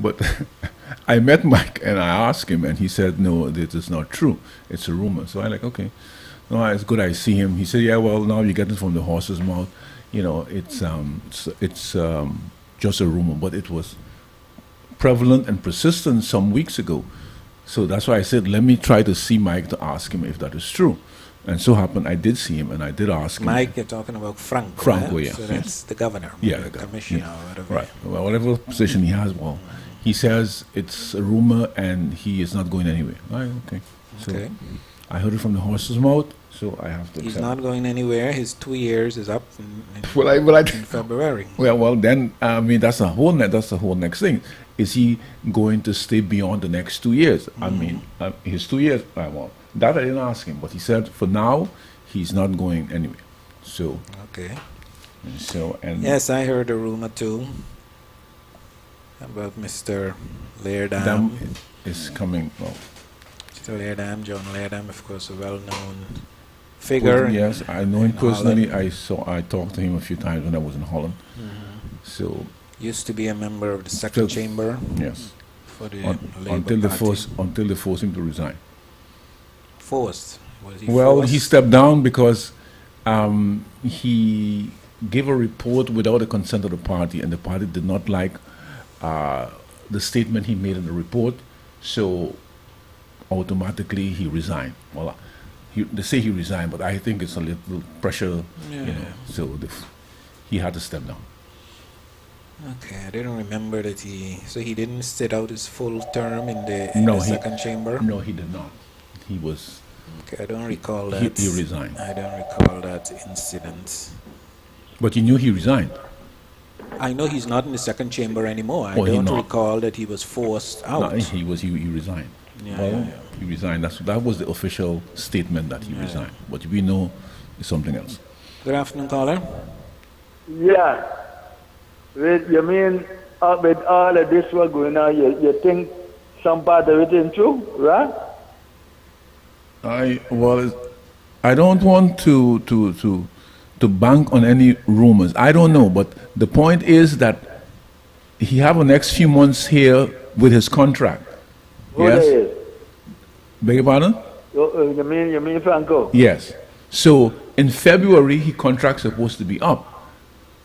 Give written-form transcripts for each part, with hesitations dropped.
But I met Mike and I asked him, and he said, "No, this is not true. It's a rumor." So I like, okay, no, it's good. I see him. He said, "Yeah, well, now you get it from the horse's mouth. It's just a rumor, but it was prevalent and persistent some weeks ago. So that's why I said, let me try to see Mike to ask him if that is true." And so happened, I did see him and I did ask him. Mike, you're talking about Franco. Franco, eh? yeah. So that's the governor, Yeah, the commissioner, or whatever. Right. Well, whatever position he has, well, he says it's a rumor and he is not going anywhere. Right, okay. So Okay. I heard it from the horse's mouth, so I have to He's accept. not going anywhere. His 2 years is up in February. Well, then I mean that's the whole next thing. Is he going to stay beyond the next 2 years? I mean, his 2 years. Well, that I didn't ask him, but he said for now he's not going anywhere. So, Okay. and Yes, I heard a rumor too about Mr. Leardam. Dam is coming. Well, Mr. Leardam, John Leardam, of course, a well-known figure. yes, I know him in personally. Holland. I talked to him a few times when I was in Holland. So Used to be a member of the second chamber yes, for the Labour until Party. until they forced him to resign. Forced. Was he Well, forced? he stepped down because he gave a report without the consent of the party, and the party did not like the statement he made in the report, so automatically he resigned. Well, they say he resigned, but I think it's a little pressure, so he had to step down. Okay, I didn't remember that so he didn't sit out his full term in the, No, the second chamber? No, he did not. He was. Okay, I don't recall that. He resigned. I don't recall that incident. But you knew he resigned. I know he's not in the second chamber anymore. I Oh, he don't not. recall that he was forced No, out. he resigned. Yeah, Well, yeah, he resigned. That was the official statement that he resigned. What we know is something else. Good afternoon, caller. Yeah. You mean with all of this what's going on, you think some part of it is true, right? I don't want to bank on any rumors. I don't know, but the point is that he have the next few months here with his contract. Who Yes. that is? Beg your pardon? You mean Franco? Yes. So in February, his contract's supposed to be up,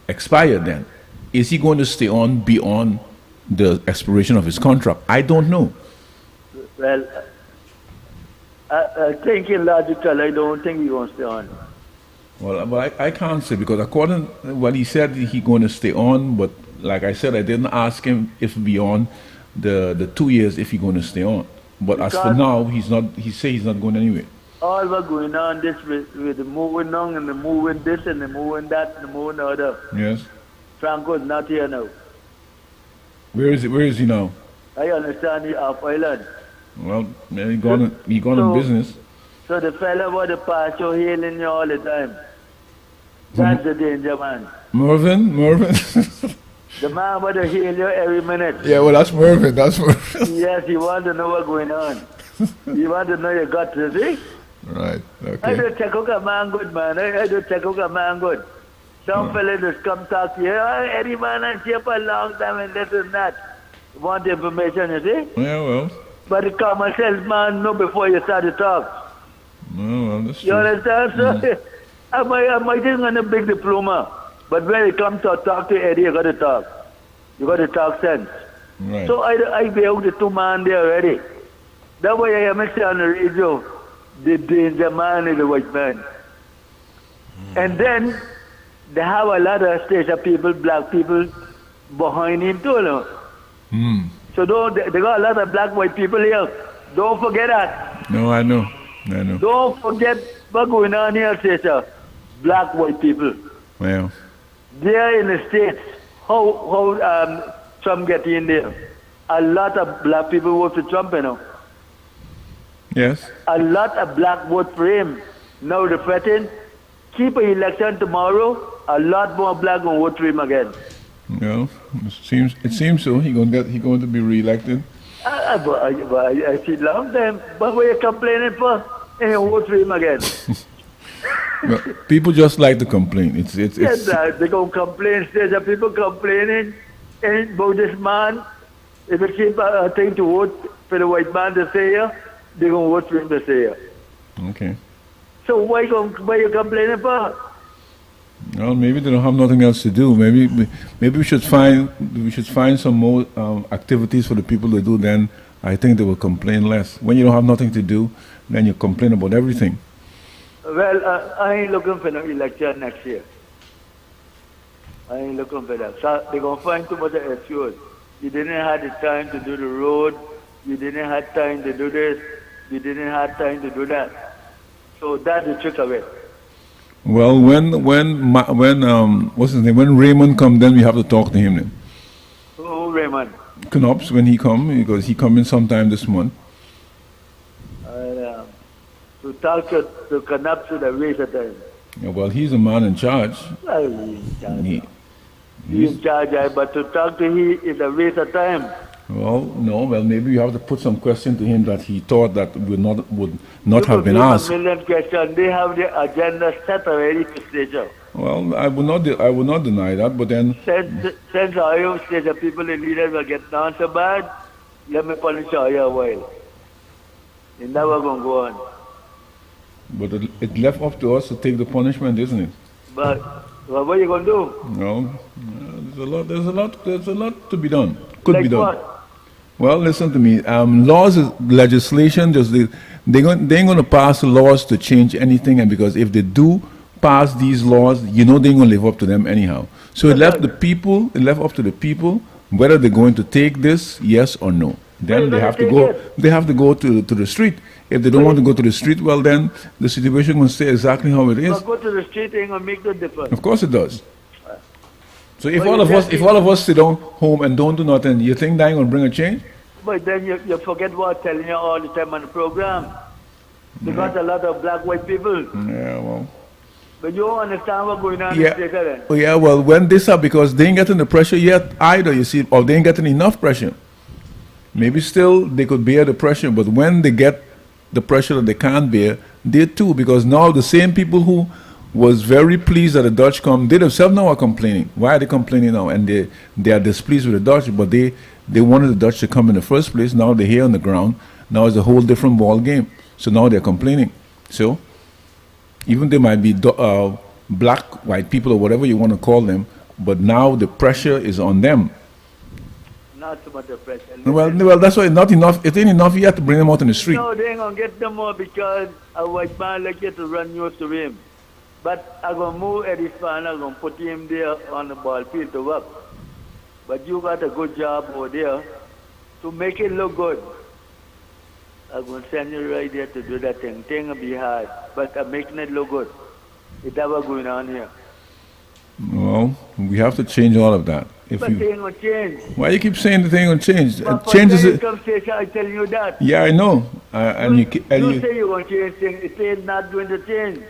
expired then. Is he going to stay on beyond the expiration of his contract? I don't know. Well, I thinking logical, I don't think he's going to stay on. Well, I can't say because according, well, he said he going to stay on, but like I said, I didn't ask him if beyond the 2 years if he going to stay on. But as for Because- now, he's not. He say he's not going anywhere. All what's going on this with the moving on and the moving this and the moving that and the moving the other. Yes. Franco's not here now. Where is it? Where is he now? I understand he off island. Well, he gone. He gone in So- business. So the fella with the pasture healing you all the time. That's the danger, man. Mervin. The man with the heal you every minute. Yeah. Well, that's Mervin. That's Mervin. Yes, he want to know what's going on. He want to know your gut, you see? Right. I Okay. do check out a man good, man. I do check out a man good. Some fella just come talk to you. Oh, Eddie man, I'm here for a long time and this and that. Want information, you see? Yeah. Well. But the common sense man know before you start to talk. Well, that's You true. understand? So, I might just on a big diploma. But when it comes to talk to Eddie, you got to talk. You got to talk sense. Right. So I be out the two man there already. That way I am say on the radio, the danger man is the white man. And then they have a lot of station people, black people behind him too. No? So they got a lot of black white people here. Don't forget that. No, I know. I know. Don't forget what's going on here, sister. Black white people. Well. There in the States, how Trump get in there? A lot of black people vote for Trump, you know. Yes. A lot of black vote for him. Now the threaten, keep an election tomorrow, a lot more black going to vote for him again. Well, it seems so. He going to be reelected. I see long time, but what are you complaining for? And you vote for him again. Well, people just like to complain. It's Yes, they going to complain. There's people complaining about this man. If it's a thing to vote for the white man to say here, they're going to vote for him to say here. Okay. So why you complaining for? Well, maybe they don't have nothing else to do. Maybe we should find some more activities for the people to do. Then I think they will complain less. When you don't have nothing to do, then you complain about everything. Well, I ain't looking for no election next year. I ain't looking for that. So they're going to find too much excuse. You didn't have the time to do the road. You didn't have time to do this. You didn't have time to do that. So that's the trick of it. Well, when what's his name? When Raymond come, then we have to talk to him then. Who, Raymond? Knops, when he come, because he come in sometime this month. To talk to Knops to the waste of time. Yeah, well, he's the man in charge. Well, he's in charge, but to talk to him is a waste of time. Well, no. Well, maybe you have to put some question to him that he thought that would not have been asked. A million questions. They have the agenda set already for station. Well, I would not deny that, but then since Ohio State, the people, the leaders will get down so bad, let me punish Ohio a while. It's never going to go on. But it left up to us to take the punishment, isn't it? But what are you going to do? No, there's a lot to be done. Could be done. What? Well, listen to me. Laws, legislation, they ain't going to pass laws to change anything, and because if they do pass these laws, they ain't going to live up to them anyhow. So it left up to the people whether they're going to take this, yes or no. Then they have to go. They have to go to the street. If they don't want to go to the street, well, then the situation will stay exactly how it is. But go to the street ain't gonna make no difference. Of course it does. So if all of us sit down home and don't do nothing, you think that ain't gonna bring a change? But then you forget what I'm telling you all the time on the program. Because a lot of black white people. Yeah, well. But you don't understand what's going on in the state then. Oh yeah, well, when this up, because they ain't getting the pressure yet either, you see, or they ain't getting enough pressure. Maybe still they could bear the pressure, but when they get the pressure that they can't bear, they too, because now the same people who was very pleased that the Dutch come, they themselves now are complaining. Why are they complaining now? And they are displeased with the Dutch, but they wanted the Dutch to come in the first place. Now they're here on the ground. Now it's a whole different ball game. So now they're complaining. So even they might be black, white people, or whatever you want to call them, but now the pressure is on them. Not so much the pressure. Well, that's why not enough. It ain't enough yet to bring them out in the street. No, they ain't gonna get them more because a white man like you to run news to him. But I'm gonna move Eddie Span, I'm gonna put him there on the ball field to work. But you got a good job over there to make it look good. I'm gonna send you right there to do that thing. Thing will be hard, but I'm making it look good. It's never going on here. Well, we have to change all of that. But they ain't gonna change. Why you keep saying the thing gonna change? But Changes it. I'm telling you that. Yeah, I know. You say you're gonna change things. It ain't not going to change.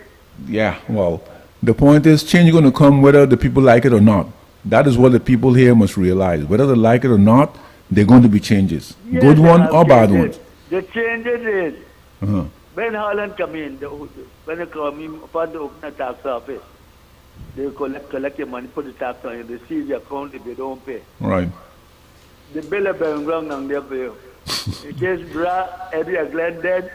Yeah, well, the point is change is going to come whether the people like it or not. That is what the people here must realize. Whether they like it or not, they're going to be changes. Yes, good one or bad ones. The changes is when Holland come in, when they come in for the open tax office, they collect your money, put the tax on you, they seize your account if you don't pay. Right. The bill is being wrong on there for you. In case Bra, Eddie, or Glenn dead,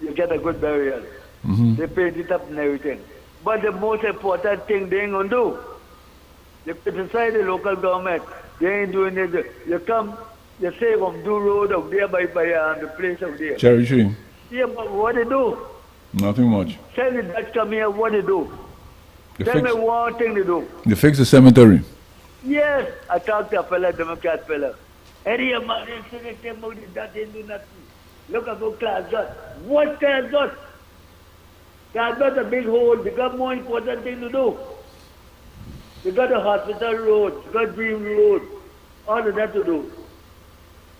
you get a good burial. They paint it up and everything. But the most important thing they ain't going to do, they criticize the local government. They ain't doing it. You come, you say, from do road up there by the place out there. Cherry tree. Yeah, but what they do? Nothing much. Tell the Dutch come here, what they do? Tell me one thing they do. They fix the cemetery. Yes, I talked to a fella, Democrat fella. Any of my they came out that they do nothing. Look at go class dot. What class dot? Class dot a big hole. They got more important thing to do. They got a hospital road, they got Dream Road, all of that to do.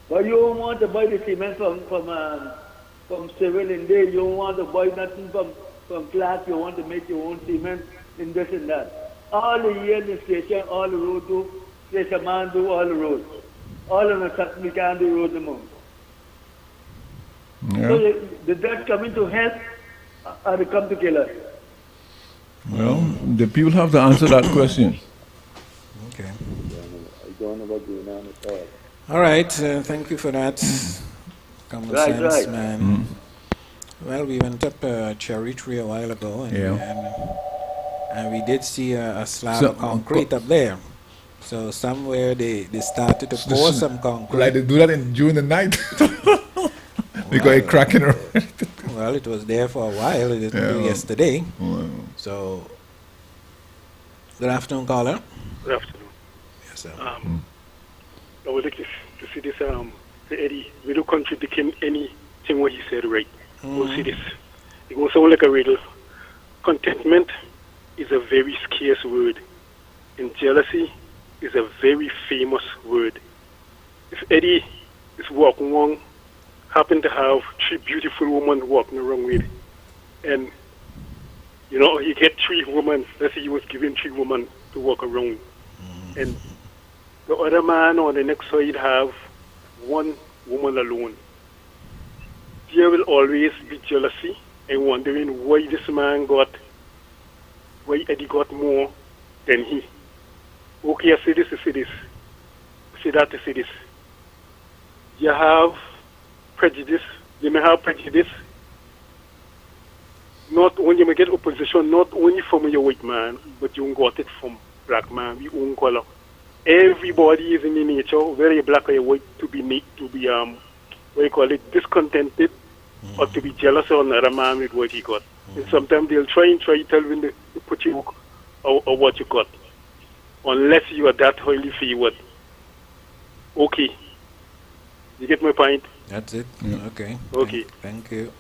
But you don't want to buy the cement from civil in there. You don't want to buy nothing from class. You want to make your own cement in this and that. All the year the station, all the road do, station man do all the roads. All of a sudden we can't do road anymore. Yeah. So the Dutch coming to help or they come to kill us? Well, the people have to answer that question. Okay. I don't know what's going on at all. All right, thank you for that. Common Right, sense, right. man. Well, we went up Cherry Tree a while ago, and we did see a slab of concrete up there. So somewhere they started to pour some concrete. Like they do that during the night. Because it cracking around. Well, it was there for a while. It didn't do yesterday. So, good afternoon, caller. Good afternoon. Yes, sir. I would like to see this, Eddie. We don't contradict anything what he said, right? We'll see this. It will sound like a riddle. Contentment is a very scarce word, and jealousy is a very famous word. If Eddie is walking along, happen to have 3 beautiful women walking around with, and you know, he get 3 women, let's say he was given 3 women to walk around, and the other man on the next side have 1 woman alone. There will always be jealousy and wondering why Eddie got more than he. Okay, I say this, I say this. I say that, I say this. You have prejudice. You may have prejudice. Not only you may get opposition, not only from your white man, but you got it from black man, your own color. Everybody is in the nature, whether you're black or you're white, to be discontented or to be jealous of another man with what he got. And sometimes they'll tell you to put you or what you got, unless you are that highly favored. Okay. You get my point? That's it. Yeah. Okay. Okay. Thank you.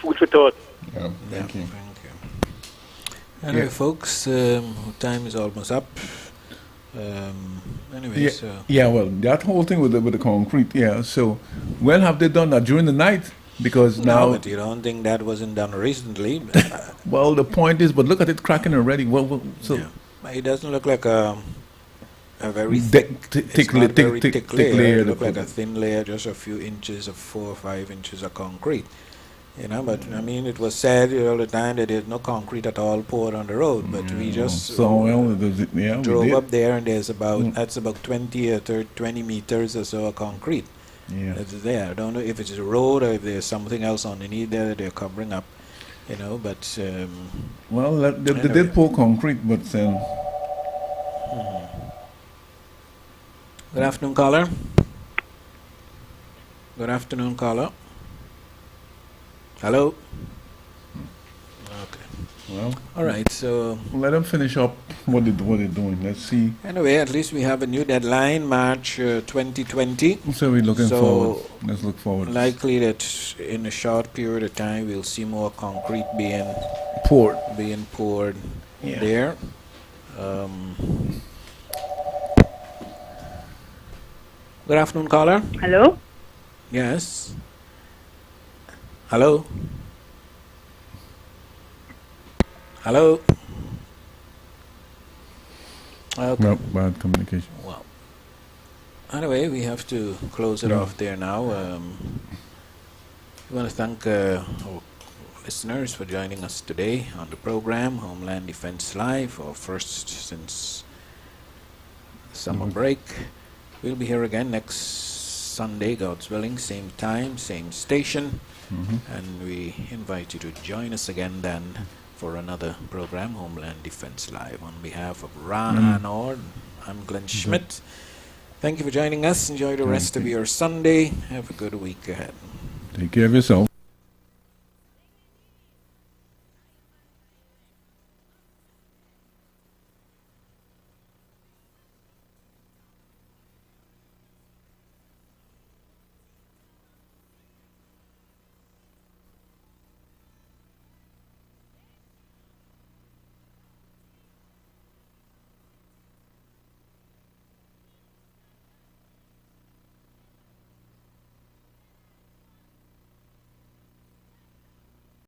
Food for thought. Yeah, thank you. Thank you. Anyway, folks, time is almost up. Anyway, so Well, that whole thing with the concrete, so when have they done that? During the night? Because now... No, but you don't think that wasn't done recently? Well, the point is, but look at it cracking already. It doesn't look like a very thick thick layer. It looks like the- a thin layer, just a few inches of 4 or 5 inches of concrete. You know, but I mean, it was said all the time that there's no concrete at all poured on the road, but we just we drove did. up there, and there's that's about 20 meters or so of concrete. Yeah. That's there. I don't know if it's a road or if there's something else underneath there that they're covering up. You know, but Well, they anyway. did pour concrete, but then... Good afternoon, caller. Good afternoon, caller. Hello. Okay. Well, All right. So let them finish up what they're doing. Let's see. anyway, at least we have a new deadline, March 2020. So we're looking So, forward. Let's look forward. Likely that in a short period of time we'll see more concrete being Port. poured Yeah. there. Good afternoon, caller. Hello? Yes. Hello. Hello. Okay. No, bad communication. Well, anyway, we have to close it off there now. We want to thank our listeners for joining us today on the program, Homeland Defense Live, our first since summer break. We'll be here again next Sunday, God's willing, same time, same station. And we invite you to join us again then for another program, Homeland Defense Live. On behalf of Rana Nord, I'm Glenn Schmidt. Thank you for joining us. Enjoy the rest of your Sunday. Have a good week ahead. Take care of yourself.